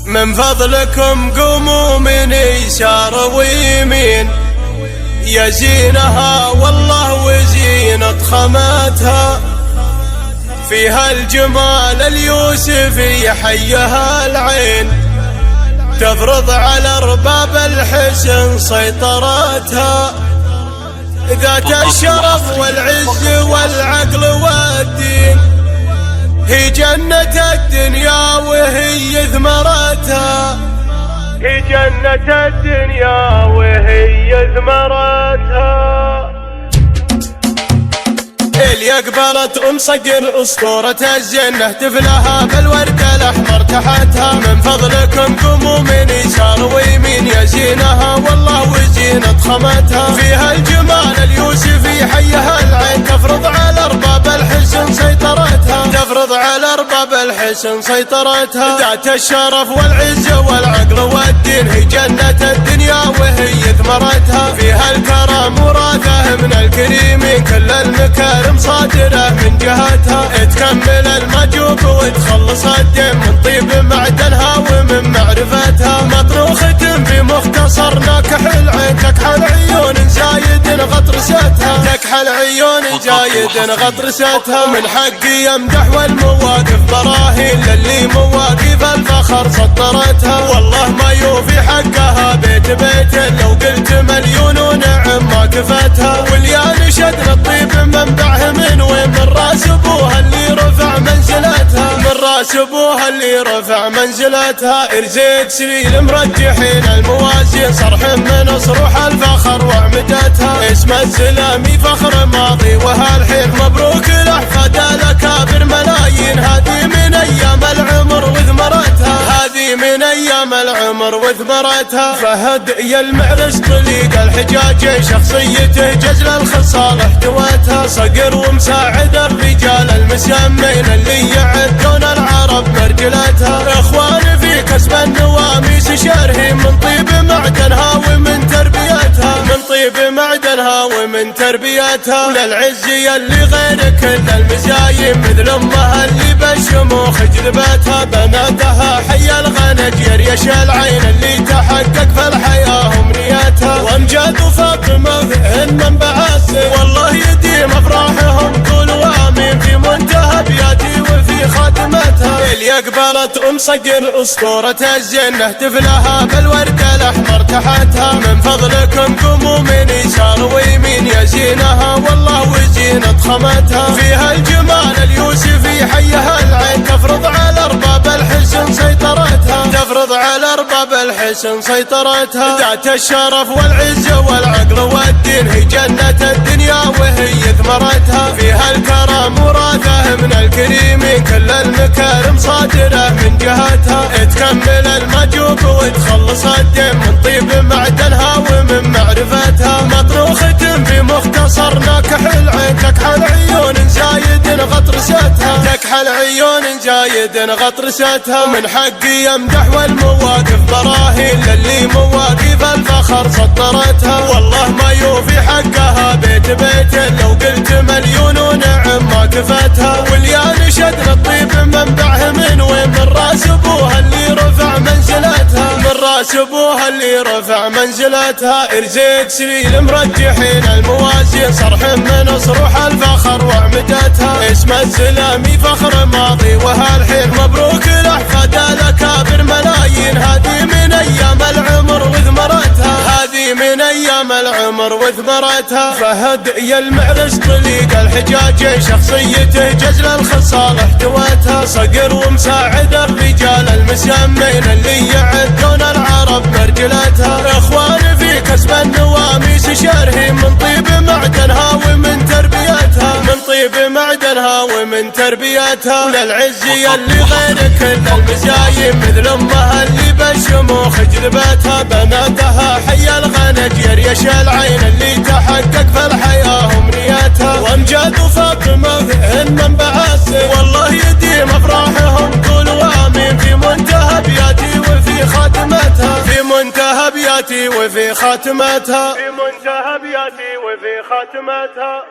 من فضلكم قوموا من يسار ويمين، يا زينها والله وزينة خماتها، فيها الجمال اليوسفي حيها العين، تفرض على ارباب الحسن سيطرتها، ذات الشرف والعز والعقل والدين، هي جنة الدنيا وهي ثمرتها، هي جنة الدنيا وهي ثمرتها. اللي قبلت صقر أسطورة الجنة، تفلها بالورد الأحمر تحتها، من فضلكم قوموا من يسار ويمين، يا زينها والله وزينة خمتها، فيها الجمال اليوسفي حيها العين، تفرض على أرباب الحسن سيطرتها، تفرض على أرباب الحسن سيطرتها، ذات الشرف والعز والعقل والدين، هي جنة الدنيا وهي ثمرتها، فيها الكرم وراثه من الكريمين، كل المكارم صادرة من جهتها، تكمل المجوب وتخلص الدين من طيب معدنها ومن معرفتها، مطروخة بمختصر ناكح العين، تكحل عيون زايد غطرستها، تكحل عيون زايد غطرستها، من حقي يمدح والمواقف براهين، للي مواقف الفخر سطرتها، والله ما يوفي حقها بيت بيت، لو قلت مليون ونعم ما كفتها، واليا نشدنا الطيب منبعه من وين، من راس ابوها اللي رفع منزلتها، من راس ابوها اللي رفع منزلتها، ارزق سليل مرجحين الموازين، صرح من صروح الفخر واعمدتها، اسم الزلامي فخر ماضي وهالحين، مبروك الاحفاد الاكابر ملايين، هذه من ايام العمر وثمرتها، هذه من ايام العمر وثمرتها، فهد يا المعرس طليق الحجاجين، شخصيته جزل الخصال احتوتها، صقر ومساعد الرجال المسمين، اللي يعدون العرب مرجلتها، اخوان في كسب النواميس شرهي، من طيب معدنها ومن تربيتها، من طيب معدنها ومن تربيتها، وللعز يلي غير كل المزايم، مثل امها اللي بالشموخ جذبتها، بناتها حي الغنج يريش العين، اللي تحقق في الحياة امنيتها، وامجاد فاطمة هن منبع السر، والله يديم افراحهم قولوا امين، في منتهى بياتي وفي خاتمتها، اللي قبلت صقر اسطورة الجنة، تفلها بالورد الاحمر تحتها، من فضلكم قوموا من يسار ويمين، يا زينها والله وزينة خمتها، فيها الجمال اليوسفي حيها العين، تفرض على ارباب الحسن سيطرتها، تفرض على ارباب الحسن سيطرتها، ذات الشرف والعز والعقل والدين، هي جنة الدنيا وهي ثمرتها، فيها الكرم وراثه من الكريمين، كل المكارم صادرة من جهتها، تكمل المجوب وتخلص الدين من طيب معدنها ومن معرفتها، مطروخة بمختصر ناكح العين، تكحل عيون زايد غطرستها، تكحل عيون زايد غطرستها، من حقي يمدح والمواقف براهين، للي مواقف الفخر سطرتها، والله ما يوفي حقها بيت بيت، لو قلت مليون ونعم ما كفتها، واليا نشدنا الطيب منبعه من وين، من راس ابوها اللي رفع منزلتها، من راس ابوها اللي رفع منزلتها، ارزق سليل مرجحين الموازين، صرح من صروح الفخر واعمدتها، اسم الزلامي فخر ماضي وهالحين، مبروك الاحفاد الاكابر ملايين، هذه من ايام العمر وثمرتها، هذه من ايام العمر وثمرتها، فهد يا المعرس طليق الحجاجين، شخصيته جزل الخصال احتوتها، صقر ومساعد الرجال المسمين، اللي يعدون العرب مرجلتها، اخوان في كسب النواميس شرهي، من طيب معدنها ومن تربيتها، من طيب معدنها ومن تربيتها، وللعز يلي غير كل المزايم، مثل امها اللي بالشموخ جذبتها، بناتها حي الغنج يريش العين، اللي تحقق في الحياة امنيتها، وامجاد فاطمة هن منبع السر، والله يديم افراحهم قولوا امين، في منتهى بياتي وفي خاتمتها، في منتهى بياتي وفي خاتمتها، في منتهى بياتي وفي خاتمتها.